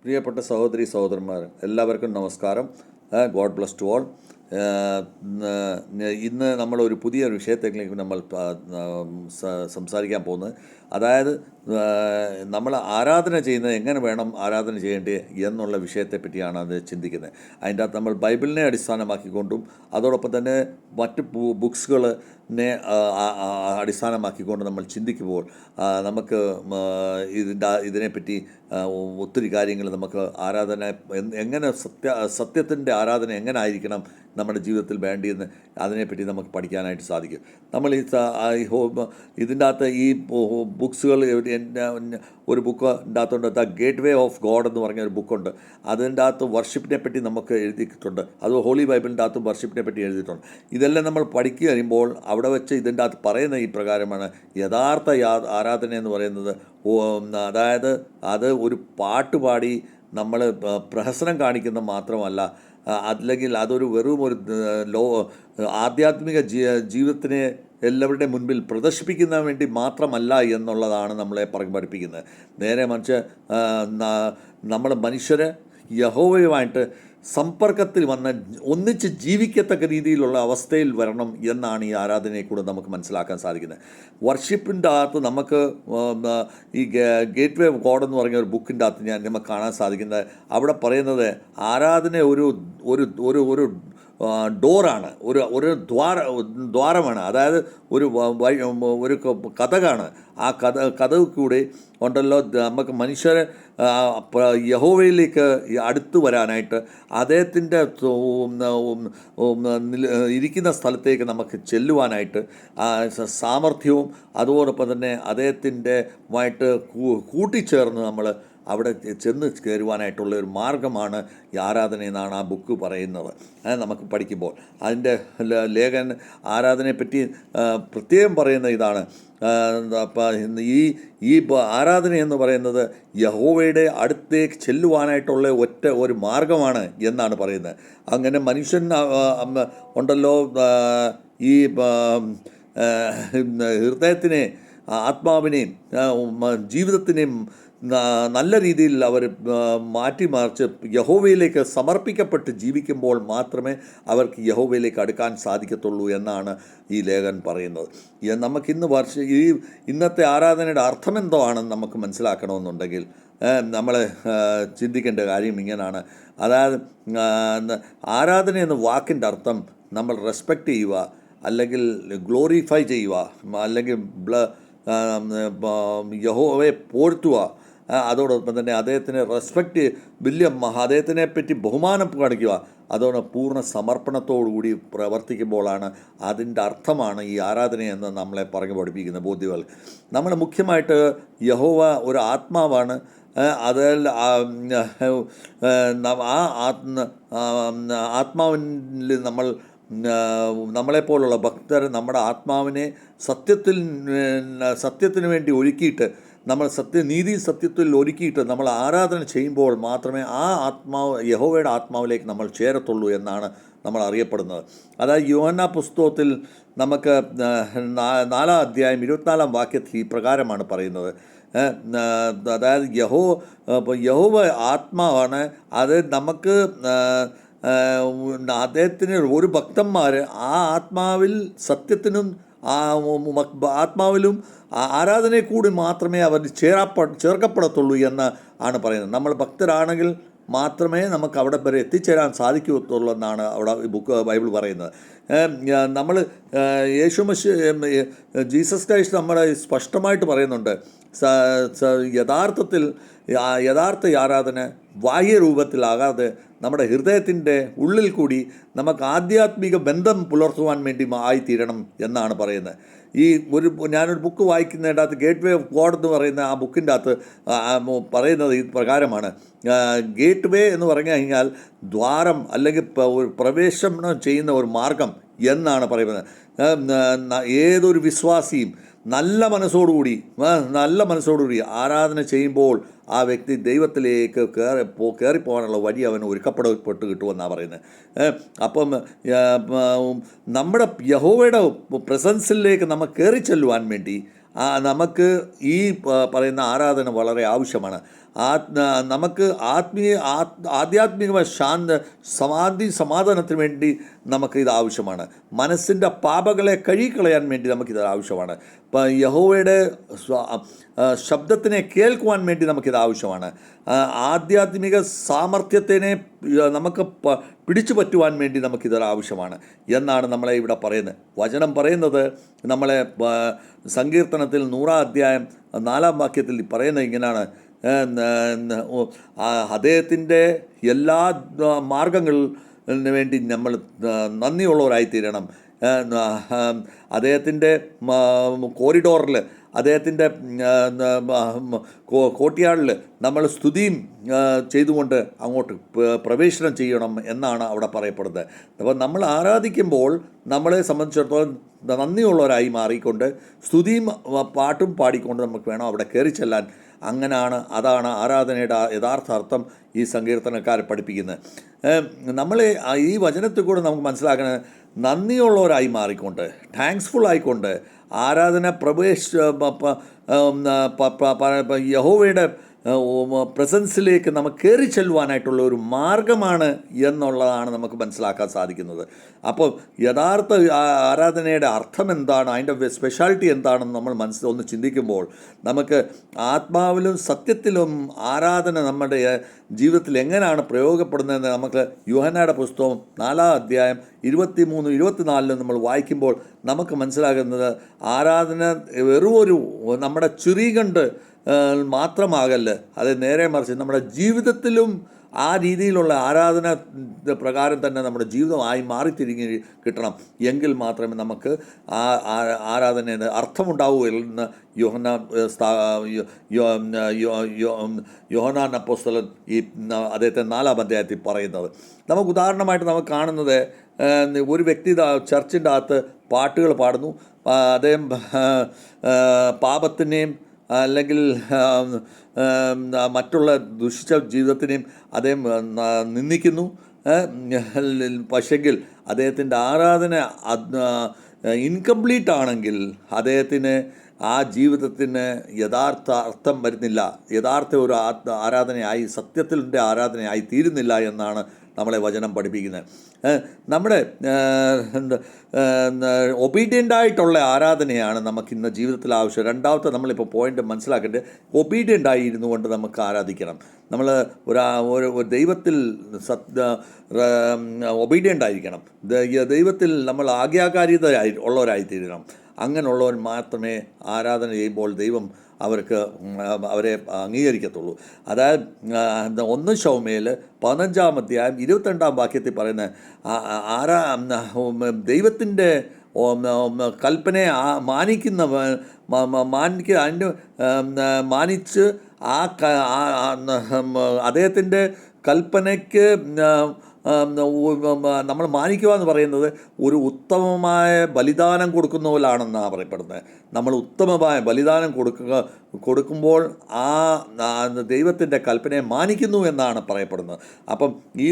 പ്രിയപ്പെട്ട സഹോദരി സഹോദരന്മാർ എല്ലാവർക്കും നമസ്കാരം. God bless to all. ഇന്ന് നമ്മളൊരു പുതിയ വിഷയത്തേക്ക് നമ്മൾ സംസാരിക്കാൻ പോകുന്നത്, അതായത് നമ്മൾ ആരാധന ചെയ്യുന്നത് എങ്ങനെ വേണം ആരാധന ചെയ്യേണ്ടത് എന്നുള്ള വിഷയത്തെ പറ്റിയാണ് അത് ചിന്തിക്കുന്നത്. അതിൻ്റെ അകത്ത് നമ്മൾ ബൈബിളിനെ അടിസ്ഥാനമാക്കിക്കൊണ്ടും അതോടൊപ്പം തന്നെ മറ്റ് ബുക്സുകളെ അടിസ്ഥാനമാക്കിക്കൊണ്ട് നമ്മൾ ചിന്തിക്കുമ്പോൾ നമുക്ക് ഇതിനെപ്പറ്റി ഒത്തിരി കാര്യങ്ങൾ നമുക്ക് ആരാധന എങ്ങനെ സത്യത്തിൻ്റെ ആരാധന എങ്ങനെ ആയിരിക്കണം നമ്മുടെ ജീവിതത്തിൽ വേണ്ടിയെന്ന് അതിനെപ്പറ്റി നമുക്ക് പഠിക്കാനായിട്ട് സാധിക്കും. നമ്മൾ ഇതിൻ്റെ അകത്ത് ഈ ബുക്സുകൾ ഒരു ബുക്ക് അകത്തുണ്ട്, the gate way of God എന്ന് പറഞ്ഞ ഒരു ബുക്കുണ്ട്. അതിൻ്റെ അകത്ത് വർഷിപ്പിനെ പറ്റി നമുക്ക് എഴുതിയിട്ടുണ്ട്. അത് ഹോളി ബൈബിളിൻ്റെ അകത്തും വർഷിപ്പിനെ പറ്റി എഴുതിയിട്ടുണ്ട്. ഇതെല്ലാം നമ്മൾ പഠിക്കുക കഴിയുമ്പോൾ അവിടെ വെച്ച് ഇതിൻ്റെ അകത്ത് പറയുന്ന ഈ പ്രകാരമാണ് യഥാർത്ഥ ആരാധന എന്ന് പറയുന്നത്. അതായത് അത് ഒരു പാട്ടുപാടി നമ്മൾ പ്രഹസനം കാണിക്കുന്ന മാത്രമല്ല, അല്ലെങ്കിൽ അതൊരു വെറും ഒരു ആധ്യാത്മിക ജീവിതത്തിനെ എല്ലാവരുടെയും മുൻപിൽ പ്രദർശിപ്പിക്കുന്ന വേണ്ടി മാത്രമല്ല എന്നുള്ളതാണ് നമ്മളെ പഠിപ്പിക്കുന്നത്. നേരെ മറിച്ച് നമ്മൾ മനുഷ്യരെ യഹോവയുമായിട്ട് സമ്പർക്കത്തിൽ വന്ന് ഒന്നിച്ച് ജീവിക്കത്തക്ക രീതിയിലുള്ള അവസ്ഥയിൽ വരണം എന്നാണ് ഈ ആരാധനയെ കൂടെ നമുക്ക് മനസ്സിലാക്കാൻ സാധിക്കുന്നത്. വർഷിപ്പിൻ്റെ അകത്ത് നമുക്ക് ഈ ഗേറ്റ് വേ ഓഫ് ഗോഡ് എന്ന് പറഞ്ഞ ഒരു ബുക്കിൻ്റെ അകത്ത് നമുക്ക് കാണാൻ സാധിക്കുന്നത്, അവിടെ പറയുന്നത് ആരാധന ഒരു ഒരു ഒരു ഒരു ഡോറാണ്, ഒരു ദ്വാരമാണ്. അതായത് ഒരു കഥകാണ്. ആ കഥ കൂടി ഉണ്ടല്ലോ നമുക്ക് മനുഷ്യരെ യഹോവയിലേക്ക് അടുത്ത് വരാനായിട്ട്, അദ്ദേഹത്തിൻ്റെ ഇരിക്കുന്ന സ്ഥലത്തേക്ക് നമുക്ക് ചെല്ലുവാനായിട്ട് സാമർഥ്യവും അതോടൊപ്പം തന്നെ അദ്ദേഹത്തിൻ്റെമായിട്ട് കൂട്ടിച്ചേർന്ന് നമ്മൾ അവിടെ ചെന്ന് കയറുവാനായിട്ടുള്ള ഒരു മാർഗമാണ് ഈ ആരാധന എന്നാണ് ആ ബുക്ക് പറയുന്നത്. അത് നമുക്ക് പഠിക്കുമ്പോൾ അതിൻ്റെ ലേഖൻ ആരാധനയെപ്പറ്റി പ്രത്യേകം പറയുന്ന ഇതാണ്. ഈ ആരാധന എന്ന് പറയുന്നത് യഹോവയുടെ അടുത്തേക്ക് ചെല്ലുവാനായിട്ടുള്ള ഒരു മാർഗമാണ് എന്നാണ് പറയുന്നത്. അങ്ങനെ മനുഷ്യൻ ഉണ്ടല്ലോ ഈ ഹൃദയത്തിനെ, ആത്മാവിനെയും ജീവിതത്തിനെയും നല്ല രീതിയിൽ അവർ മാറ്റിമറിച്ച് യഹോവയിലേക്ക് സമർപ്പിക്കപ്പെട്ട് ജീവിക്കുമ്പോൾ മാത്രമേ അവർക്ക് യഹോവയിലേക്ക് അടുക്കാൻ സാധിക്കത്തുള്ളൂ എന്നാണ് ഈ ലേഖൻ പറയുന്നത്. നമുക്കിന്ന് ഇന്നത്തെ ആരാധനയുടെ അർത്ഥമെന്തോ ആണെന്ന് നമുക്ക് മനസ്സിലാക്കണമെന്നുണ്ടെങ്കിൽ നമ്മൾ ചിന്തിക്കേണ്ട കാര്യം ഇങ്ങനെയാണ്. അതായത് ആരാധന എന്ന വാക്കിൻ്റെ അർത്ഥം നമ്മൾ റെസ്പെക്റ്റ് ചെയ്യുക, അല്ലെങ്കിൽ ഗ്ലോറിഫൈ ചെയ്യുക, അല്ലെങ്കിൽ യഹോവയെ പോഴ്ത്തുക, അതോടൊപ്പം തന്നെ അദ്ദേഹത്തിനെ റെസ്പെക്റ്റ് അദ്ദേഹത്തിനെ പറ്റി ബഹുമാനം കാണിക്കുക, അതോടെ പൂർണ്ണ സമർപ്പണത്തോടുകൂടി പ്രവർത്തിക്കുമ്പോഴാണ് അതിൻ്റെ അർത്ഥമാണ് ഈ ആരാധനയെന്ന് നമ്മളെ പറഞ്ഞു പഠിപ്പിക്കുന്ന ബോധ്യങ്ങൾ. നമ്മൾ മുഖ്യമായിട്ട് യഹോവ ഒരു ആത്മാവാണ്. അതിൽ ആത്മാവിൽ നമ്മളെപ്പോലുള്ള ഭക്തർ നമ്മുടെ ആത്മാവിനെ സത്യത്തിന് വേണ്ടി ഒരുക്കിയിട്ട്, നമ്മൾ സത്യത്തിൽ ഒരുക്കിയിട്ട് നമ്മൾ ആരാധന ചെയ്യുമ്പോൾ മാത്രമേ ആ ആത്മാവ് യഹോവയുടെ ആത്മാവിലേക്ക് നമ്മൾ ചേരത്തുള്ളൂ എന്നാണ് നമ്മൾ അറിയപ്പെടുന്നത്. അതായത് യോഹന്നാ പുസ്തകത്തിൽ നമുക്ക് 4-ാം അധ്യായം 24-ാം വാക്യത്തിൽ ഈ പ്രകാരമാണ് പറയുന്നത്. അതായത് യഹോവ ആത്മാവാണ്. അത് നമുക്ക് അദ്ദേഹത്തിന് ഒരു ഭക്തന്മാർ ആ ആത്മാവിൽ സത്യത്തിനും ആത്മാവിലും ആരാധനയെ കൂടി മാത്രമേ അവർ ചേർക്കപ്പെടത്തുള്ളൂ എന്ന് ആണ് പറയുന്നത്. നമ്മൾ ഭക്തരാണെങ്കിൽ മാത്രമേ നമുക്ക് അവിടെ വരെ എത്തിച്ചേരാൻ സാധിക്കത്തുള്ളൂ എന്നാണ് അവിടെ ബൈബിൾ പറയുന്നത്. നമ്മൾ ജീസസ് ക്രൈസ്റ്റ് നമ്മളെ സ്പഷ്ടമായിട്ട് പറയുന്നുണ്ട്, യഥാർത്ഥ ആരാധന ബാഹ്യരൂപത്തിലാകാതെ നമ്മുടെ ഹൃദയത്തിൻ്റെ ഉള്ളിൽ കൂടി നമുക്ക് ആധ്യാത്മിക ബന്ധം പുലർത്തുവാൻ വേണ്ടി ആയിത്തീരണം എന്നാണ് പറയുന്നത്. ഞാനൊരു ബുക്ക് വായിക്കുന്നതിൻ്റെ അകത്ത് ഗേറ്റ് വേ ഓഫ് ഗോഡ് എന്ന് പറയുന്ന ആ ബുക്കിൻ്റെ അകത്ത് പറയുന്നത് ഈ പ്രകാരമാണ്. ഗേറ്റ് വേ എന്ന് പറഞ്ഞു കഴിഞ്ഞാൽ ദ്വാരം, അല്ലെങ്കിൽ പ്രവേശനം ചെയ്യുന്ന ഒരു മാർഗം എന്നാണ് പറയുന്നത്. ഏതൊരു വിശ്വാസിയും നല്ല മനസ്സോടുകൂടി ആരാധന ചെയ്യുമ്പോൾ ആ വ്യക്തി ദൈവത്തിലേക്ക് കയറിപ്പോകാനുള്ള വഴി അവന് ഒരുക്കപ്പെട്ട് കിട്ടുമെന്നാണ് പറയുന്നത്. അപ്പം നമ്മുടെ യഹോവയുടെ പ്രസൻസിലേക്ക് നമുക്ക് കയറി ചെല്ലുവാൻ വേണ്ടി നമുക്ക് ഈ പറയുന്ന ആരാധന വളരെ ആവശ്യമാണ്. നമുക്ക് ആധ്യാത്മികമായ സമാധാനത്തിന് വേണ്ടി നമുക്കിത് ആവശ്യമാണ്. മനസ്സിൻ്റെ പാപങ്ങളെ കഴുകിക്കളയാൻ വേണ്ടി നമുക്കിത് ആവശ്യമാണ്. ഇപ്പം യഹോവയുടെ ശബ്ദത്തിനെ കേൾക്കുവാൻ വേണ്ടി നമുക്കിത് ആവശ്യമാണ്. ആധ്യാത്മിക സാമർഥ്യത്തിനെ നമുക്ക് പിടിച്ചു പറ്റുവാൻ വേണ്ടി നമുക്കിത് ആവശ്യമാണ് എന്നാണ് നമ്മളെ ഇവിടെ പറയുന്നത്. വചനം പറയുന്നത് നമ്മളെ സങ്കീർത്തനത്തിൽ 100-ാം അധ്യായം 4-ാം വാക്യത്തിൽ പറയുന്നത് ഇങ്ങനെയാണ്: അദ്ദേഹത്തിൻ്റെ എല്ലാ മാർഗങ്ങളിന് വേണ്ടി നമ്മൾ നന്ദിയുള്ളവരായിത്തീരണം. അദ്ദേഹത്തിൻ്റെ കോറിഡോറിൽ, അദ്ദേഹത്തിൻ്റെ കോർട്ട്യാർഡിൽ നമ്മൾ സ്തുതിയും ചെയ്തുകൊണ്ട് അങ്ങോട്ട് പ്രവേശനം ചെയ്യണം എന്നാണ് അവിടെ പറയപ്പെടുന്നത്. അപ്പോൾ നമ്മൾ ആരാധിക്കുമ്പോൾ നമ്മളെ സംബന്ധിച്ചിടത്തോളം നന്ദിയുള്ളവരായി മാറിക്കൊണ്ട് സ്തുതിയും പാട്ടും പാടിക്കൊണ്ട് നമുക്ക് വേണം അവിടെ കയറി ചെല്ലാൻ. അതാണ് ആരാധനയുടെ യഥാർത്ഥ അർത്ഥം ഈ സങ്കീർത്തനക്കാരെ പഠിപ്പിക്കുന്നത്. നമ്മളെ ഈ വചനത്തിൽ കൂടെ നമുക്ക് മനസ്സിലാക്കുന്നത് നന്ദിയുള്ളവരായി മാറിക്കൊണ്ട്, താങ്ക്സ്ഫുൾ ആയിക്കൊണ്ട് ആരാധന യഹോവയുടെ പ്രസൻസിലേക്ക് നമുക്ക് കയറി ചെല്ലുവാനായിട്ടുള്ള ഒരു മാർഗമാണ് എന്നുള്ളതാണ് നമുക്ക് മനസ്സിലാക്കാൻ സാധിക്കുന്നത്. അപ്പോൾ യഥാർത്ഥ ആരാധനയുടെ അർത്ഥം എന്താണ്, അതിൻ്റെ സ്പെഷ്യാലിറ്റി എന്താണെന്ന് നമ്മൾ ഒന്ന് ചിന്തിക്കുമ്പോൾ നമുക്ക് ആത്മാവിലും സത്യത്തിലും ആരാധന നമ്മുടെ ജീവിതത്തിൽ എങ്ങനെയാണ് പ്രയോഗപ്പെടുന്നതെന്ന് നമുക്ക് യോഹന്നായുടെ പുസ്തകം 4-ാം അധ്യായം 23-24 നമ്മൾ വായിക്കുമ്പോൾ നമുക്ക് മനസ്സിലാകുന്നത് ആരാധന വെറും നമ്മുടെ ചിറി കണ്ട് മാത്രമാകല്ല, അത് നേരെ മറിച്ച് നമ്മുടെ ജീവിതത്തിലും ആ രീതിയിലുള്ള ആരാധന പ്രകാരം തന്നെ നമ്മുടെ ജീവിതമായി മാറിത്തിരിഞ്ഞ് കിട്ടണം. എങ്കിൽ മാത്രമേ നമുക്ക് ആ ആരാധനയുടെ അർത്ഥമുണ്ടാവൂ എന്ന് യോഹന്നാൻ അപ്പോസ്തലൻ ഈ അദ്ദേഹത്തെ 4-ാം അധ്യായത്തിൽ പറയുന്നത്. നമുക്ക് ഉദാഹരണമായിട്ട് നമുക്ക് കാണുന്നത് ഒരു വ്യക്തി ചർച്ചിൻ്റെ അകത്ത് പാട്ടുകൾ പാടുന്നു. അദ്ദേഹം പാപത്തിനെയും അല്ലെങ്കിൽ മറ്റുള്ള ദുഷിച്ച ജീവിതത്തിനെയും അദ്ദേഹം നിന്ദിക്കുന്നു. പക്ഷെങ്കിൽ അദ്ദേഹത്തിൻ്റെ ആരാധന ഇൻകംപ്ലീറ്റ് ആണെങ്കിൽ അദ്ദേഹത്തിന് ആ ജീവിതത്തിന് യഥാർത്ഥ അർത്ഥം വരുന്നില്ല, യഥാർത്ഥ ഒരു ആരാധനയായി, സത്യത്തിൻ്റെ ആരാധനയായി തീരുന്നില്ല എന്നാണ് നമ്മളെ വചനം പഠിപ്പിക്കുന്നത്. നമ്മുടെ ഒബീഡിയൻ്റായിട്ടുള്ള ആരാധനയാണ് നമുക്കിന്ന് ജീവിതത്തിൽ ആവശ്യം. രണ്ടാമത്തെ നമ്മളിപ്പോൾ പോയിൻ്റ് മനസ്സിലാക്കേണ്ടത്, ഒബീഡിയൻ്റായി ഇരുന്നു കൊണ്ട് നമുക്ക് ആരാധിക്കണം. നമ്മൾ ഒരു ദൈവത്തിൽ ഒബീഡിയൻ്റായിരിക്കണം. ദൈവത്തിൽ നമ്മൾ ആജ്ഞാകാരിതയായി ഉള്ളവരായിത്തീരണം. അങ്ങനെയുള്ളവർ മാത്രമേ ആരാധന ചെയ്യുമ്പോൾ ദൈവം അവരെ അംഗീകരിക്കത്തുള്ളൂ. അതായത് 1 ശമൂവേൽ 15-ാം അധ്യായം 22-ാം വാക്യത്തിൽ പറയുന്ന ദൈവത്തിൻ്റെ കൽപ്പനയെ മാനിച്ച് അദ്ദേഹത്തിൻ്റെ കൽപ്പനയ്ക്ക് നമ്മൾ മാനിക്കുക എന്ന് പറയുന്നത് ഒരു ഉത്തമമായ ബലിദാനം കൊടുക്കുന്ന പോലാണെന്നാണ് പറയപ്പെടുന്നത്. നമ്മൾ ഉത്തമമായ ബലിദാനം കൊടുക്കുമ്പോൾ ആ ദൈവത്തിൻ്റെ കൽപ്പനയെ മാനിക്കുന്നു എന്നാണ് പറയപ്പെടുന്നത്. അപ്പം ഈ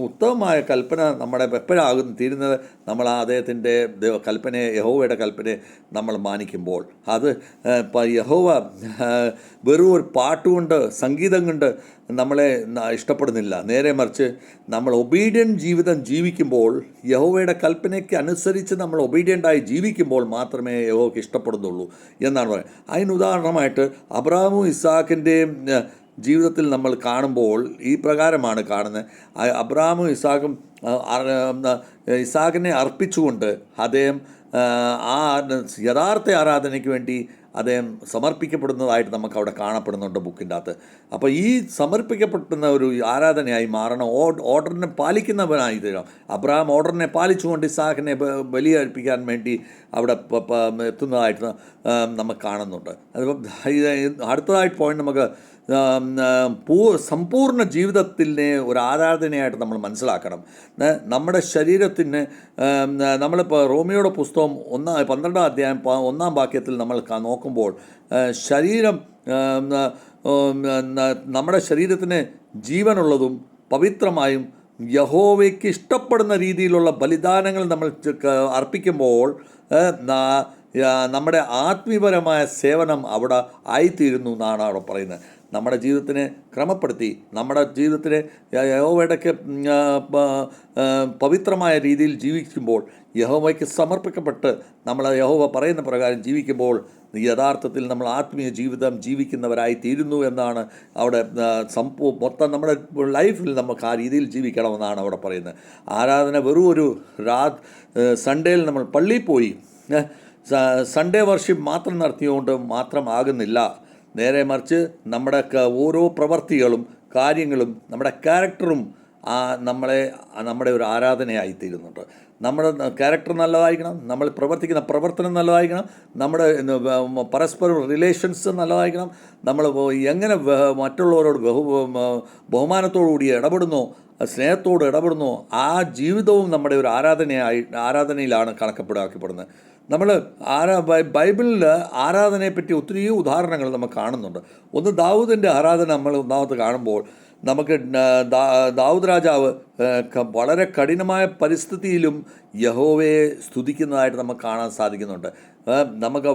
ഉത്തമമായ കൽപ്പന നമ്മുടെ എപ്പോഴാകും തീരുന്നത്? നമ്മൾ ആ അദ്ദേഹത്തിൻ്റെ കൽപ്പനയെ, യഹോവയുടെ കൽപ്പനയെ നമ്മൾ മാനിക്കുമ്പോൾ. അത് യഹോവ വെറും ഒരു പാട്ടുകൊണ്ട്, സംഗീതം കൊണ്ട് നമ്മളെ ഇഷ്ടപ്പെടുന്നില്ല. നേരെ മറിച്ച് നമ്മൾ ഒബീഡിയൻ്റ് ജീവിതം ജീവിക്കുമ്പോൾ, യഹോവയുടെ കൽപ്പനയ്ക്ക് അനുസരിച്ച് നമ്മൾ ഒബീഡിയൻ്റായി ജീവിക്കുമ്പോൾ മാത്രമേ യഹോവയ്ക്ക് ഇഷ്ടപ്പെടുന്നുള്ളൂ എന്നാണ് പറയുന്നത്. അതിന് ഉദാഹരണമായിട്ട് അബ്രഹാമും ഇസ്ഹാക്കിൻ്റെയും ജീവിതത്തിൽ നമ്മൾ കാണുമ്പോൾ ഈ പ്രകാരമാണ് കാണുന്നത്. അബ്രഹാമും ഇസ്ഹാക്കിനെ അർപ്പിച്ചുകൊണ്ട് അദ്ദേഹം ആ യഥാർത്ഥ ആരാധനയ്ക്ക് വേണ്ടി അദ്ദേഹം സമർപ്പിക്കപ്പെടുന്നതായിട്ട് നമുക്ക് അവിടെ കാണപ്പെടുന്നുണ്ട് ബുക്കിൻ്റെ അകത്ത്. അപ്പോൾ ഈ സമർപ്പിക്കപ്പെടുന്ന ഒരു ആരാധനയായി മാറണം, ഓർഡറിനെ പാലിക്കുന്നവനായി തീരണം. അബ്രഹാം ഓർഡറിനെ പാലിച്ചുകൊണ്ട് ഇസ്ഹാക്കിനെ ബലിയർപ്പിക്കാൻ വേണ്ടി അവിടെ എത്തുന്നതായിട്ട് നമുക്ക് കാണുന്നുണ്ട്. അതിപ്പം അടുത്തതായിട്ട് പോയിന്റ് നമുക്ക് സമ്പൂർണ്ണ ജീവിതത്തിനെ ഒരു ആരാധനയായിട്ട് നമ്മൾ മനസ്സിലാക്കണം. നമ്മുടെ ശരീരത്തിന്, നമ്മളിപ്പോൾ റോമിയോയുടെ പുസ്തകം 12-ാം അധ്യായം 1-ാം വാക്യത്തിൽ നമ്മൾ നോക്കുമ്പോൾ ശരീരം, നമ്മുടെ ശരീരത്തിന് ജീവനുള്ളതും പവിത്രമായും യഹോവയ്ക്ക് ഇഷ്ടപ്പെടുന്ന രീതിയിലുള്ള ബലിദാനങ്ങൾ നമ്മൾ അർപ്പിക്കുമ്പോൾ നമ്മുടെ ആത്മീയപരമായ സേവനം അവിടെ ആയിത്തീരുന്നു എന്നാണ് അവിടെ പറയുന്നത്. നമ്മുടെ ജീവിതത്തിനെ ക്രമപ്പെടുത്തി നമ്മുടെ ജീവിതത്തിനെ യഹോവയുടെയൊക്കെ പവിത്രമായ രീതിയിൽ ജീവിക്കുമ്പോൾ, യഹോവയ്ക്ക് സമർപ്പിക്കപ്പെട്ട് നമ്മൾ യഹോവ പറയുന്ന പ്രകാരം ജീവിക്കുമ്പോൾ യഥാർത്ഥത്തിൽ നമ്മൾ ആത്മീയ ജീവിതം ജീവിക്കുന്നവരായി തീരുന്നു എന്നാണ് അവിടെ മൊത്തം നമ്മുടെ ലൈഫിൽ നമുക്ക് ആ രീതിയിൽ ജീവിക്കണമെന്നാണ് അവിടെ പറയുന്നത്. ആരാധന വെറും ഒരു സൺഡേയിൽ നമ്മൾ പള്ളിയിൽ പോയി സൺഡേ വർഷിപ്പ് മാത്രം നടത്തിയുകൊണ്ട് മാത്രമാകുന്നില്ല. നേരെ മറിച്ച് നമ്മുടെ ഓരോ പ്രവർത്തികളും കാര്യങ്ങളും നമ്മുടെ ക്യാരക്ടറും നമ്മുടെ ഒരു ആരാധനയായിത്തീരുന്നുണ്ട്. നമ്മുടെ ക്യാരക്ടർ നല്ലതായിരിക്കണം, നമ്മൾ പ്രവർത്തിക്കുന്ന പ്രവർത്തനം നല്ലതായിരിക്കണം, നമ്മുടെ പരസ്പര റിലേഷൻസ് നല്ലതായിരിക്കണം, നമ്മൾ എങ്ങനെ മറ്റുള്ളവരോട് ബഹുമാനത്തോടുകൂടി ഇടപെടുന്നോ, സ്നേഹത്തോട് ഇടപെടുന്നോ, ആ ജീവിതവും നമ്മുടെ ഒരു ആരാധനയിലാണ് കണക്കപ്പെടാക്കപ്പെടുന്നത്. നമ്മൾ ബൈബിളിൽ ആരാധനയെപ്പറ്റി ഒത്തിരി ഉദാഹരണങ്ങൾ നമുക്ക് കാണുന്നുണ്ട്. ഒന്ന് ദാവൂദിൻ്റെ ആരാധന നമ്മൾ ഒന്നാമത് കാണുമ്പോൾ നമുക്ക് ദാവൂദ് രാജാവ് വളരെ കഠിനമായ പരിസ്ഥിതിയിലും യഹോവയെ സ്തുതിക്കുന്നതായിട്ട് നമുക്ക് കാണാൻ സാധിക്കുന്നുണ്ട്. നമുക്ക്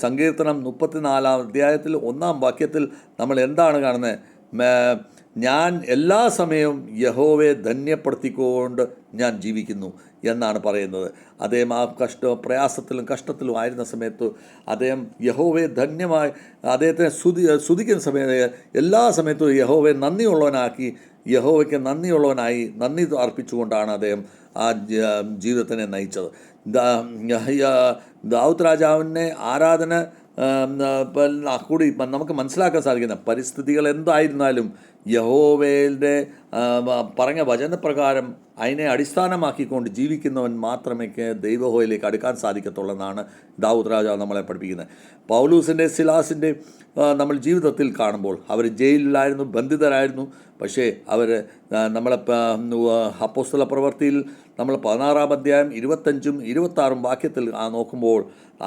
സങ്കീർത്തനം 34 അധ്യായത്തിൽ 1 വാക്യത്തിൽ നമ്മൾ എന്താണ് കാണുന്നത്? ഞാൻ എല്ലാ സമയവും യഹോവയെ ധന്യപ്പെടുത്തിക്കൊണ്ട് ഞാൻ ജീവിക്കുന്നു എന്നാണ് പറയുന്നത്. അദ്ദേഹം ആ പ്രയാസത്തിലും കഷ്ടത്തിലും ആയിരുന്ന സമയത്ത് അദ്ദേഹം യഹോവയെ ധന്യമായി അദ്ദേഹത്തെ സ്തുതിക്കുന്ന സമയത്ത് എല്ലാ സമയത്തും യഹോവയെ യഹോവയ്ക്ക് നന്ദി അർപ്പിച്ചുകൊണ്ടാണ് അദ്ദേഹം ആ ജീവിതത്തിനെ നയിച്ചത്. ദാവൂദ് രാജാവിനെ ആരാധന കൂടി നമുക്ക് മനസ്സിലാക്കാൻ സാധിക്കുന്ന പരിസ്ഥിതികൾ എന്തായിരുന്നാലും യഹോവയുടെ പറഞ്ഞ വചനപ്രകാരം അതിനെ അടിസ്ഥാനമാക്കിക്കൊണ്ട് ജീവിക്കുന്നവൻ മാത്രമേ ദൈവഹോയിലേക്ക് അടുക്കാൻ സാധിക്കത്തുള്ളൂ എന്നാണ് ദാവൂദ് രാജാവ് നമ്മളെ പഠിപ്പിക്കുന്നത്. പൗലൂസിൻ്റെ സിലാസിൻ്റെ നമ്മൾ ജീവിതത്തിൽ കാണുമ്പോൾ അവർ ജയിലിലായിരുന്നു, ബന്ധിതരായിരുന്നു. പക്ഷേ അവർ നമ്മളെ അപ്പോസ്തല പ്രവൃത്തിയിൽ നമ്മൾ 16 അധ്യായം 25 26 വാക്യത്തിൽ നോക്കുമ്പോൾ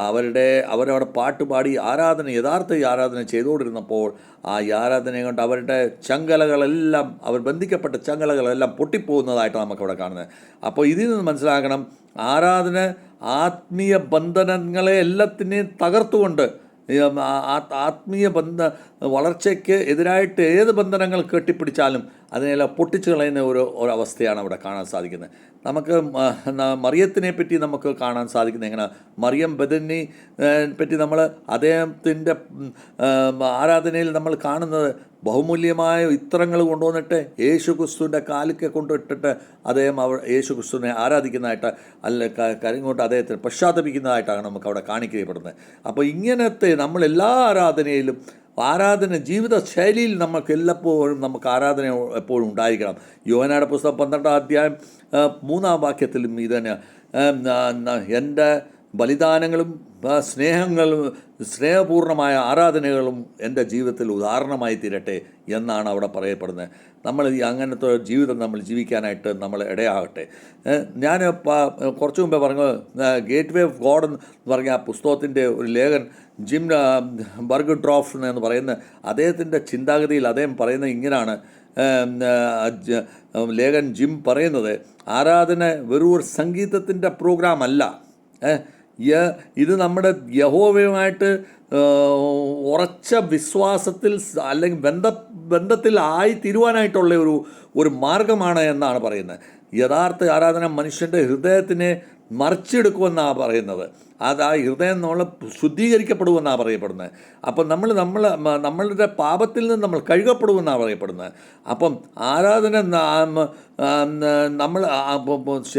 അവരവിടെ പാട്ടുപാടി യഥാർത്ഥ ആരാധന ചെയ്തുകൊണ്ടിരുന്നപ്പോൾ ആ ആരാധനയെ കൊണ്ട് അവരുടെ ചങ്ങലകളെല്ലാം അവർ ബന്ധിക്കപ്പെട്ട ചങ്ങലകളെല്ലാം പൊട്ടിപ്പോകുന്നതായിട്ട് നമുക്കവിടെ കാണുന്നത്. അപ്പോൾ ഇതിൽ നിന്ന് മനസ്സിലാക്കണം, ആരാധന ആത്മീയ ബന്ധനങ്ങളെ എല്ലാത്തിനെയും തകർത്തുകൊണ്ട് ആത്മീയ വളർച്ചയ്ക്ക് എതിരായിട്ട് ഏത് ബന്ധനങ്ങൾ കെട്ടിപ്പിടിച്ചാലും അതിനെല്ലാം പൊട്ടിച്ചു കളയുന്ന ഒരവസ്ഥയാണ് അവിടെ കാണാൻ സാധിക്കുന്നത്. നമുക്ക് മറിയത്തിനെ പറ്റി നമുക്ക് കാണാൻ സാധിക്കുന്നത് എങ്ങനെ? മറിയം ബദനി പറ്റി നമ്മൾ അദ്ദേഹത്തിൻ്റെ ആരാധനയിൽ നമ്മൾ കാണുന്നത് ബഹുമൂല്യമായ ഇത്രങ്ങൾ കൊണ്ടുവന്നിട്ട് യേശു ക്രിസ്തുവിൻ്റെ കാലിക്ക് കൊണ്ടിട്ടിട്ട് അദ്ദേഹം യേശു ക്രിസ്തുവിനെ ആരാധിക്കുന്നതായിട്ട് കാര്യം കൊണ്ട് അദ്ദേഹത്തിന് പശ്ചാത്തപിക്കുന്നതായിട്ടാണ് നമുക്ക് അവിടെ കാണിക്കപ്പെടുന്നത്. അപ്പോൾ ഇങ്ങനത്തെ നമ്മൾ എല്ലാ ആരാധന ജീവിത ശൈലിയിൽ നമുക്ക് ആരാധന എപ്പോഴും ഉണ്ടായിരിക്കണം. യോഹന്നാന്റെ പുസ്തകം 12 അധ്യായം 3 വാക്യത്തിലും ഇത് തന്നെയാണ്, എൻ്റെ ബലിദാനങ്ങളും സ്നേഹപൂർണമായ ആരാധനകളും എൻ്റെ ജീവിതത്തിൽ ഉദാഹരണമായി തീരട്ടെ എന്നാണ് അവിടെ പറയപ്പെടുന്നത്. നമ്മൾ അങ്ങനത്തെ ജീവിതം നമ്മൾ ജീവിക്കാനായിട്ട് നമ്മൾ ഇടയാകട്ടെ. ഞാൻ കുറച്ചു മുമ്പേ പറഞ്ഞത് ഗേറ്റ് വേ ഓഫ് ഗോഡ് എന്ന് പറഞ്ഞ ആ പുസ്തകത്തിൻ്റെ ഒരു ലേഖൻ ജിം ബർഗ്ഡോർഫ് എന്ന് പറയുന്ന അദ്ദേഹത്തിൻ്റെ ചിന്താഗതിയിൽ അദ്ദേഹം പറയുന്നത് ഇങ്ങനെയാണ്. ലേഖൻ ജിം പറയുന്നത്, ആരാധന വെറും ഒരു സംഗീതത്തിൻ്റെ പ്രോഗ്രാം അല്ല. ഇത് നമ്മുടെ യഹോവയുമായിട്ട് ഉറച്ച വിശ്വാസത്തിൽ അല്ലെങ്കിൽ ബന്ധത്തിൽ ആയിത്തീരുവാനായിട്ടുള്ള ഒരു മാർഗമാണ് എന്നാണ് പറയുന്നത്. യഥാർത്ഥ ആരാധന മനുഷ്യൻ്റെ ഹൃദയത്തിനെ മറിച്ചെടുക്കുമെന്നാണ് പറയുന്നത്. അത് ആ ഹൃദയം നമ്മൾ ശുദ്ധീകരിക്കപ്പെടുമെന്നാണ് പറയപ്പെടുന്നത്. അപ്പം നമ്മളുടെ പാപത്തിൽ നിന്ന് നമ്മൾ കഴുകപ്പെടുമെന്നാണ് പറയപ്പെടുന്നത്. അപ്പം ആരാധന നമ്മൾ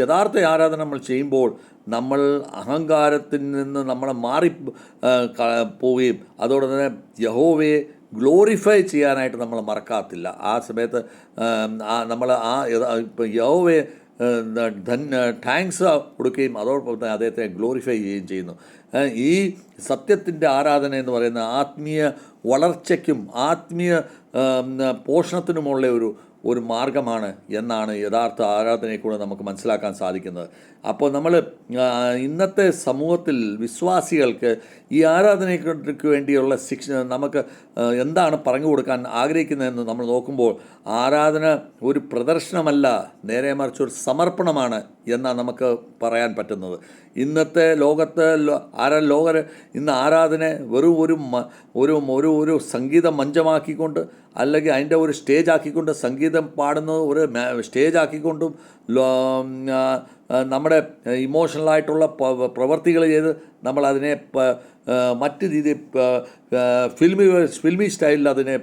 യഥാർത്ഥ ആരാധന നമ്മൾ ചെയ്യുമ്പോൾ നമ്മൾ അഹങ്കാരത്തിൽ നിന്ന് നമ്മളെ പോവുകയും അതോടെ തന്നെ യഹോവയെ ഗ്ലോറിഫൈ ചെയ്യാനായിട്ട് നമ്മൾ മറക്കാത്തില്ല. ആ സമയത്ത് നമ്മൾ ഇപ്പം യഹോവയെ താങ്ക്സ് കൊടുക്കുകയും അതോടൊപ്പം തന്നെ അദ്ദേഹത്തെ ഗ്ലോറിഫൈ ചെയ്യുകയും ചെയ്യുന്നു. ഈ സത്യത്തിൻ്റെ ആരാധന എന്ന് പറയുന്ന ആത്മീയ വളർച്ചയ്ക്കും ആത്മീയ പോഷണത്തിനുമുള്ള ഒരു മാർഗമാണ് എന്നാണ് യഥാർത്ഥ ആരാധനയെക്കൂടെ നമുക്ക് മനസ്സിലാക്കാൻ സാധിക്കുന്നത്. അപ്പോൾ നമ്മൾ ഇന്നത്തെ സമൂഹത്തിൽ വിശ്വാസികൾക്ക് ഈ ആരാധനയ്ക്ക് വേണ്ടിയുള്ള നമുക്ക് എന്താണ് പറഞ്ഞു കൊടുക്കാൻ ആഗ്രഹിക്കുന്നതെന്ന് നമ്മൾ നോക്കുമ്പോൾ, ആരാധന ഒരു പ്രദർശനമല്ല, നേരെ മറിച്ച് ഒരു സമർപ്പണമാണ് എന്നാണ് നമുക്ക് പറയാൻ പറ്റുന്നത്. ഇന്നത്തെ ലോകത്ത് ലോകർ ഇന്ന് ആരാധന വെറും ഒരു സംഗീത മഞ്ചമാക്കിക്കൊണ്ട്, അല്ലെങ്കിൽ അതിൻ്റെ ഒരു സ്റ്റേജ് ആക്കിക്കൊണ്ട്, സംഗീതം പാടുന്നത് ഒരു സ്റ്റേജ് ആക്കിക്കൊണ്ടും നമ്മുടെ ഇമോഷണലായിട്ടുള്ള പ്രവർത്തികൾ ചെയ്ത് നമ്മളതിനെ മറ്റ് രീതി ഫിൽമി സ്റ്റൈലിൽ അതിനെ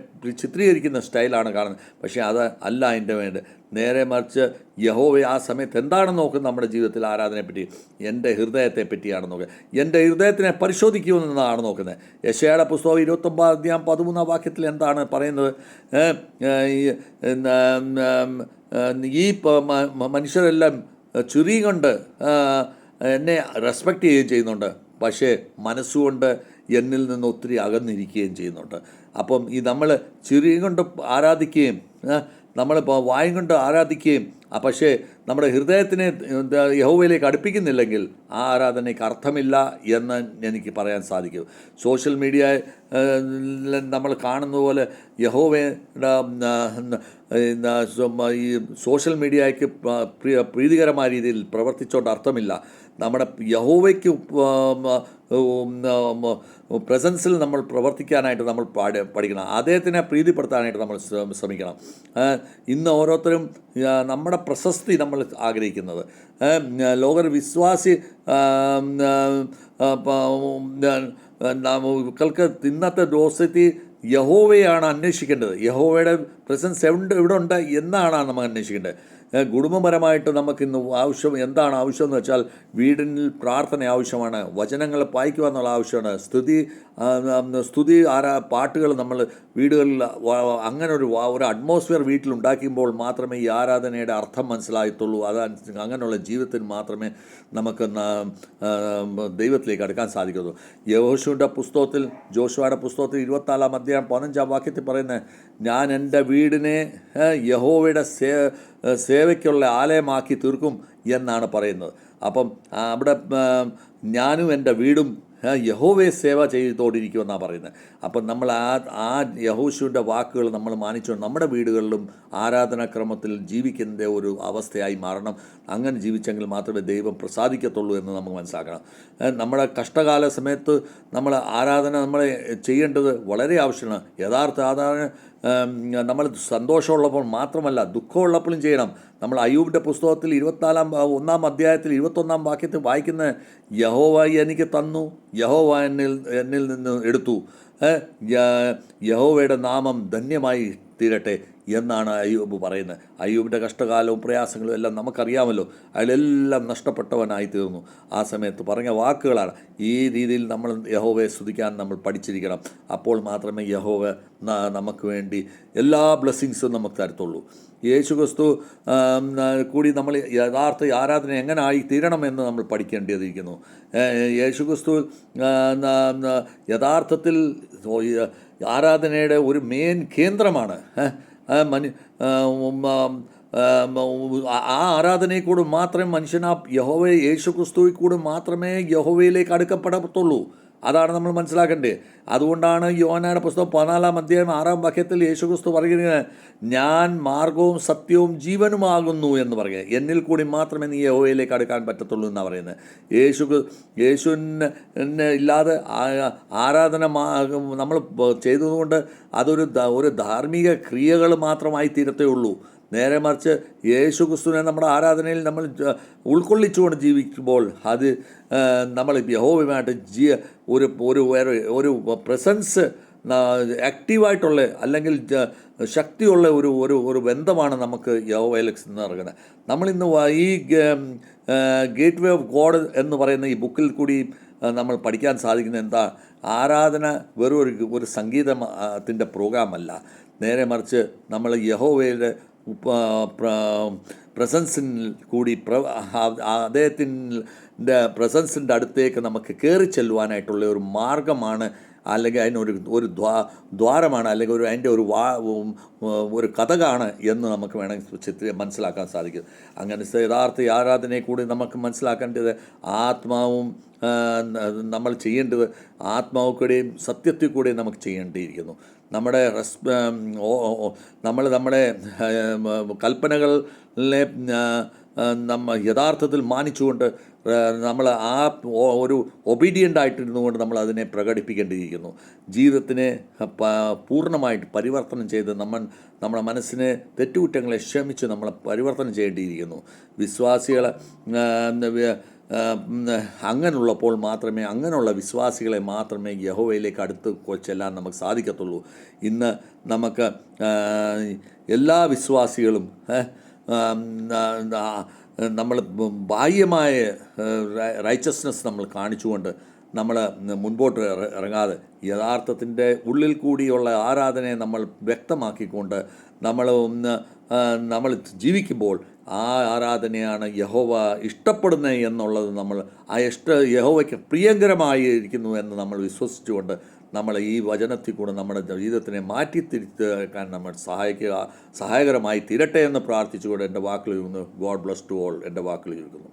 ചിത്രീകരിക്കുന്ന സ്റ്റൈലാണ് കാണുന്നത്. പക്ഷേ അത് അല്ല അതിൻ്റെ വേണ്ട. നേരെ മറിച്ച് യഹോവ ആ സമയത്ത് എന്താണ് നോക്കുന്നത് നമ്മുടെ ജീവിതത്തിൽ ആരാധനയെപ്പറ്റി? എൻ്റെ ഹൃദയത്തെ പറ്റിയാണ് നോക്കുക. എൻ്റെ ഹൃദയത്തിനെ പരിശോധിക്കുമെന്നതാണ് നോക്കുന്നത്. യെശയ്യായുടെ പുസ്തകം 29-13 വാക്യത്തിൽ എന്താണ് പറയുന്നത്? ഈ മനുഷ്യരെല്ലാം ചിരി കൊണ്ട് എന്നെ റെസ്പെക്റ്റ് ചെയ്യുകയും ചെയ്യുന്നുണ്ട്, പക്ഷേ മനസ്സുകൊണ്ട് എന്നിൽ നിന്ന് ഒത്തിരി അകന്നിരിക്കുകയും ചെയ്യുന്നുണ്ട്. അപ്പം ഈ നമ്മൾ ചിരി കൊണ്ട് ആരാധിക്കുകയും നമ്മളിപ്പോൾ വായും കൊണ്ട് ആരാധിക്കുകയും പക്ഷേ നമ്മുടെ ഹൃദയത്തിനെ യഹോവയിലേക്ക് അടുപ്പിക്കുന്നില്ലെങ്കിൽ ആ ആരാധനയ്ക്ക് അർത്ഥമില്ല എന്ന് എനിക്ക് പറയാൻ സാധിക്കും. സോഷ്യൽ മീഡിയ നമ്മൾ കാണുന്ന പോലെ യഹോവയുടെ ഈ സോഷ്യൽ മീഡിയയ്ക്ക് പ്രീതികരമായ രീതിയിൽ പ്രവർത്തിച്ചുകൊണ്ട് അർത്ഥമില്ല. നമ്മുടെ യഹോവയ്ക്ക് പ്രസൻസിൽ നമ്മൾ പ്രവർത്തിക്കാനായിട്ട് നമ്മൾ പഠിക്കണം. അദ്ദേഹത്തിനെ പ്രീതിപ്പെടുത്താനായിട്ട് നമ്മൾ ശ്രമിക്കണം. ഇന്ന് ഓരോരുത്തരും നമ്മുടെ പ്രശസ്തി നമ്മൾ ആഗ്രഹിക്കുന്നത്, ലോകർ വിശ്വാസി മക്കൾക്ക് ഇന്നത്തെ ദിവസത്തിൽ യഹോവയാണ് അന്വേഷിക്കേണ്ടത്. യഹോവയുടെ പ്രസൻസ് എവിടെ ഉണ്ട് എന്നാണ് നമ്മൾ അന്വേഷിക്കേണ്ടത്. കുടുംബപരമായിട്ട് നമുക്കിന്ന് എന്താണ് ആവശ്യമെന്ന് വെച്ചാൽ, വീടിൽ പ്രാർത്ഥന ആവശ്യമാണ്, വചനങ്ങൾ വായിക്കുക എന്നുള്ള ആവശ്യമാണ്, സ്തുതി പാട്ടുകൾ നമ്മൾ വീടുകളിൽ അങ്ങനെ ഒരു അറ്റ്മോസ്ഫിയർ വീട്ടിലുണ്ടാക്കുമ്പോൾ മാത്രമേ ഈ ആരാധനയുടെ അർത്ഥം മനസ്സിലാകത്തുള്ളൂ. അങ്ങനെയുള്ള ജീവിതത്തിന് മാത്രമേ നമുക്ക് ദൈവത്തിലേക്ക് അടുക്കാൻ സാധിക്കുള്ളൂ. ജോഷുവയുടെ പുസ്തകത്തിൽ 24-15 വാക്യത്തിൽ പറയുന്നത്, ഞാൻ എൻ്റെ വീടിനെ യഹോവയുടെ സേവയ്ക്കുള്ള ആലയമാക്കി തീർക്കും എന്നാണ് പറയുന്നത്. അപ്പം അവിടെ ഞാനും എൻ്റെ വീടും യഹോവയെ സേവ ചെയ്തുകൊണ്ടിരിക്കുമെന്നാണ് പറയുന്നത്. അപ്പം നമ്മൾ ആ യഹോശുവിൻ്റെ വാക്കുകൾ നമ്മൾ മാനിച്ചുകൊണ്ട് നമ്മുടെ വീടുകളിലും ആരാധനാക്രമത്തിൽ ജീവിക്കുന്ന ഒരു അവസ്ഥയായി മാറണം. അങ്ങനെ ജീവിച്ചെങ്കിൽ മാത്രമേ ദൈവം പ്രസാദിക്കത്തുള്ളൂ എന്ന് നമുക്ക് മനസ്സിലാക്കണം. നമ്മുടെ കഷ്ടകാല സമയത്ത് നമ്മൾ ആരാധന നമ്മൾ ചെയ്യേണ്ടത് വളരെ ആവശ്യമാണ്. യഥാർത്ഥ ആരാധന നമ്മൾ സന്തോഷമുള്ളപ്പോൾ മാത്രമല്ല, ദുഃഖമുള്ളപ്പോഴും ചെയ്യണം. നമ്മൾ അയ്യൂബിൻ്റെ പുസ്തകത്തിൽ 1-ാം അധ്യായത്തിൽ 21-ാം വാക്യത്തിൽ വായിക്കുന്ന, യഹോവ എനിക്ക് തന്നു, യഹോവ എന്നിൽ നിന്ന് എടുത്തു, യഹോവയുടെ നാമം ധന്യമായി തീരട്ടെ എന്നാണ് അയ്യൂബ് പറയുന്നത്. അയ്യൂബിൻ്റെ കഷ്ടകാലവും പ്രയാസങ്ങളും എല്ലാം നമുക്കറിയാമല്ലോ. അയാളെല്ലാം നഷ്ടപ്പെട്ടവനായി തീർന്നു. ആ സമയത്ത് പറഞ്ഞ വാക്കുകളാണ്. ഈ രീതിയിൽ നമ്മൾ യഹോവയെ സ്തുതിക്കാൻ നമ്മൾ പഠിച്ചിരിക്കണം. അപ്പോൾ മാത്രമേ യഹോവ നമുക്ക് വേണ്ടി എല്ലാ ബ്ലെസ്സിങ്സും നമുക്ക് തരത്തുള്ളൂ. യേശുക്രിസ്തു കൂടി നമ്മൾ യഥാർത്ഥ ആരാധന എങ്ങനെ ആയി തീരണമെന്ന് നമ്മൾ പഠിക്കേണ്ടിയിരിക്കുന്നു. യേശുക്രിസ്തു യഥാർത്ഥത്തിൽ ആരാധനയുടെ ഒരു മെയിൻ കേന്ദ്രമാണ്. ആ ആരാധനയിൽ കൂടെ മാത്രമേ മനുഷ്യൻ യേശുക്രിസ്തുവിൽ കൂടെ മാത്രമേ യഹോവയിലേക്ക് അടുക്കപ്പെടത്തുള്ളൂ. അതാണ് നമ്മൾ മനസ്സിലാക്കേണ്ടത്. അതുകൊണ്ടാണ് യോഹന്നാന്റെ പുസ്തകം 14-ാം അധ്യായം 6-ാം വാക്യത്തിൽ യേശുക്രിസ്തു പറയുന്നത്, ഞാൻ മാർഗവും സത്യവും ജീവനുമാകുന്നു എന്ന് പറയുക. എന്നിൽ കൂടി മാത്രമേ നീ യഹോവയിലേക്ക് അടുക്കാൻ പറ്റത്തുള്ളൂ എന്നാണ് പറയുന്നത്. യേശുവിനെ ഇല്ലാതെ ആരാധന നമ്മൾ ചെയ്തതുകൊണ്ട് അതൊരു ധാർമ്മിക ക്രിയകൾ മാത്രമായി തീരത്തേ ഉള്ളൂ. നേരെ മറിച്ച് യേശുക്രിസ്തുവിനെ നമ്മുടെ ആരാധനയിൽ നമ്മൾ ഉൾക്കൊള്ളിച്ചുകൊണ്ട് ജീവിക്കുമ്പോൾ അത് നമ്മൾ യഹോവയുമായിട്ട് ഒരു പ്രസൻസ് ആക്റ്റീവായിട്ടുള്ള അല്ലെങ്കിൽ ശക്തിയുള്ള ഒരു ബന്ധമാണ് നമുക്ക് യഹോവയിൽ നടക്കുന്നത്. നമ്മളിന്ന് ഈ ഗേറ്റ് വേ ഓഫ് ഗോഡ് എന്ന് പറയുന്ന ഈ ബുക്കിൽ കൂടി നമ്മൾ പഠിക്കാൻ സാധിക്കുന്നത് എന്താ? ആരാധന വെറും ഒരു സംഗീതത്തിൻ്റെ പ്രോഗ്രാമല്ല. നേരെ മറിച്ച് നമ്മൾ യഹോവയുടെ പ്രസൻസിൽ കൂടി അദ്ദേഹത്തിൻ്റെ പ്രസൻസിൻ്റെ അടുത്തേക്ക് നമുക്ക് കയറി ചെല്ലുവാനായിട്ടുള്ള ഒരു മാർഗമാണ് അല്ലെങ്കിൽ അതിനൊരു ദ്വാരമാണ്, അല്ലെങ്കിൽ അതിൻ്റെ ഒരു കഥകാണ് എന്ന് നമുക്ക് വേണമെങ്കിൽ മനസ്സിലാക്കാൻ സാധിക്കും. അങ്ങനെ യഥാർത്ഥ ആരാധനയെ കൂടി നമുക്ക് മനസ്സിലാക്കേണ്ടത് ആത്മാവും നമ്മൾ ചെയ്യേണ്ടത് ആത്മാവുകൂടെയും സത്യത്തിൽ കൂടെയും നമുക്ക് ചെയ്യേണ്ടിയിരിക്കുന്നു. നമ്മുടെ നമ്മുടെ കൽപ്പനകളിലെ യഥാർത്ഥത്തിൽ മാനിച്ചുകൊണ്ട് നമ്മൾ ഒരു ഒബീഡിയൻ്റ് ആയിട്ടിരുന്നുകൊണ്ട് നമ്മൾ അതിനെ പ്രകടിപ്പിക്കേണ്ടിയിരിക്കുന്നു. ജീവിതത്തിനെ പൂർണ്ണമായിട്ട് പരിവർത്തനം ചെയ്ത് നമ്മുടെ മനസ്സിനെ തെറ്റുകുറ്റങ്ങളെ ക്ഷമിച്ച് നമ്മൾ പരിവർത്തനം ചെയ്യേണ്ടിയിരിക്കുന്നു. വിശ്വാസികൾ അങ്ങനെയുള്ളപ്പോൾ മാത്രമേ, അങ്ങനെയുള്ള വിശ്വാസികളെ മാത്രമേ യഹോവയിലേക്ക് അടുത്ത് ചെല്ലാൻ നമുക്ക് സാധിക്കത്തുള്ളൂ. ഇന്ന് നമുക്ക് എല്ലാ വിശ്വാസികളും നമ്മൾ ബാഹ്യമായ റൈച്ചസ്നെസ് നമ്മൾ കാണിച്ചുകൊണ്ട് നമ്മൾ മുൻപോട്ട് ഇറങ്ങാതെ യഥാർത്ഥത്തിൻ്റെ ഉള്ളിൽ കൂടിയുള്ള ആരാധനയെ നമ്മൾ വ്യക്തമാക്കിക്കൊണ്ട് നമ്മൾ ജീവിക്കുമ്പോൾ ആ ആരാധനയാണ് യഹോവ ഇഷ്ടപ്പെടുന്നത് എന്നുള്ളത് യഹോവയ്ക്ക് പ്രിയങ്കരമായിരിക്കുന്നു എന്ന് നമ്മൾ വിശ്വസിച്ചുകൊണ്ട് നമ്മൾ ഈ വചനത്തിൽ കൂടെ നമ്മുടെ ജീവിതത്തിനെ മാറ്റിത്തിരിക്കാൻ നമ്മൾ സഹായകരമായി തീരട്ടെ എന്ന് പ്രാർത്ഥിച്ചുകൊണ്ട് എൻ്റെ വാക്കുകൾ ഗോഡ് ബ്ലസ് ടു ഓൾ എൻ്റെ വാക്കുകൾ ഇരിക്കുന്നു.